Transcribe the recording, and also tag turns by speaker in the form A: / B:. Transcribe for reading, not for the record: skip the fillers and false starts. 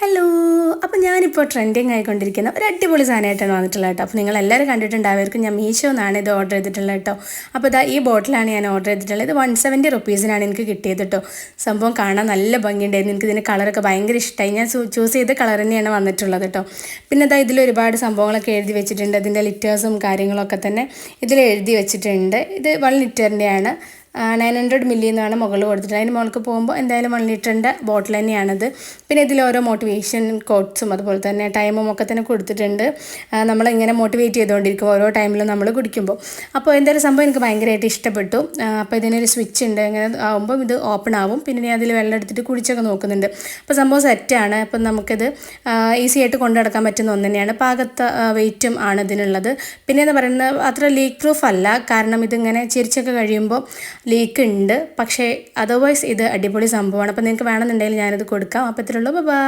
A: Hello, അപ്പോൾ ഞാനിപ്പോൾ trending ആയിക്കൊണ്ടിരിക്കുന്ന ഒരു അടിപൊളി സാധനമായിട്ടാണ് വന്നിട്ടുള്ളത് കേട്ടോ. അപ്പോൾ നിങ്ങളെല്ലാവരും കണ്ടിട്ടുണ്ടാവുമായിരിക്കും. ഞാൻ മീഷോ എന്നാണ് ഇത് ഓർഡർ ചെയ്തിട്ടുള്ളത് കേട്ടോ. അപ്പോൾ ഇതാ ഈ ബോട്ടിലാണ് ഞാൻ ഓർഡർ ചെയ്തിട്ടുള്ളത്. ഇത് 170 റുപ്പീസിനാണ് എനിക്ക് കിട്ടിയത് കേട്ടോ. സംഭവം കാണാൻ നല്ല ഭംഗിയുണ്ടായിരുന്നു. എനിക്ക് ഇതിൻ്റെ കളറൊക്കെ ഭയങ്കര ഇഷ്ടമായി. ഞാൻ ചൂസ് ചെയ്ത കളർ തന്നെയാണ് വന്നിട്ടുള്ളത് കേട്ടോ. പിന്നെ ഇതാ ഇതിൽ ഒരുപാട് സംഭവങ്ങളൊക്കെ എഴുതി വെച്ചിട്ടുണ്ട്. ഇതിൻ്റെ ലിറ്റേഴ്സും കാര്യങ്ങളൊക്കെ തന്നെ ഇതിൽ എഴുതി വെച്ചിട്ടുണ്ട്. ഇത് 1 ലിറ്ററിൻ്റെയാണ്. 900 മില്ലി എന്നാണ് മുകളിൽ കൊടുത്തിട്ട്. അതിന് മുകളിൽ പോകുമ്പോൾ എന്തായാലും 1 ലിറ്ററിൻ്റെ ബോട്ടിൽ തന്നെയാണത്. പിന്നെ ഇതിൽ ഓരോ മോട്ടിവേഷൻ കോട്ട്സും അതുപോലെ തന്നെ ടൈമും ഒക്കെ തന്നെ കൊടുത്തിട്ടുണ്ട്. നമ്മളിങ്ങനെ മോട്ടിവേറ്റ് ചെയ്തുകൊണ്ടിരിക്കും ഓരോ ടൈമിലും നമ്മൾ കുടിക്കുമ്പോൾ. അപ്പോൾ എന്തായാലും സംഭവം എനിക്ക് ഭയങ്കരമായിട്ട് ഇഷ്ടപ്പെട്ടു. അപ്പോൾ ഇതിനൊരു സ്വിച്ച് ഉണ്ട്. ഇങ്ങനെ ആകുമ്പോൾ ഇത് ഓപ്പൺ ആവും. പിന്നെ ഞാൻ അതിൽ വെള്ളം എടുത്തിട്ട് കുടിച്ചൊക്കെ നോക്കുന്നുണ്ട്. അപ്പോൾ സംഭവം സെറ്റാണ്. അപ്പം നമുക്കിത് ഈസി ആയിട്ട് കൊണ്ടു നടക്കാൻ പറ്റുന്ന ഒന്ന് തന്നെയാണ്. പാകത്തെ വെയിറ്റും ആണ് ഇതിനുള്ളത്. പിന്നെ എന്ന് പറയുന്നത് അത്ര ലീക്ക് പ്രൂഫ് അല്ല. കാരണം ഇതിങ്ങനെ ചിരിച്ചൊക്കെ കഴിയുമ്പോൾ ലീക്ക് ഉണ്ട്. പക്ഷേ അതർവൈസ് ഇത് അടിപൊളി സംഭവമാണ്. അപ്പോൾ നിങ്ങൾക്ക് വേണമെന്നുണ്ടെങ്കിൽ ഞാനിത് കൊടുക്കാം. അപ്പോൾ ഇത്രയുള്ളൂ. ബൈ.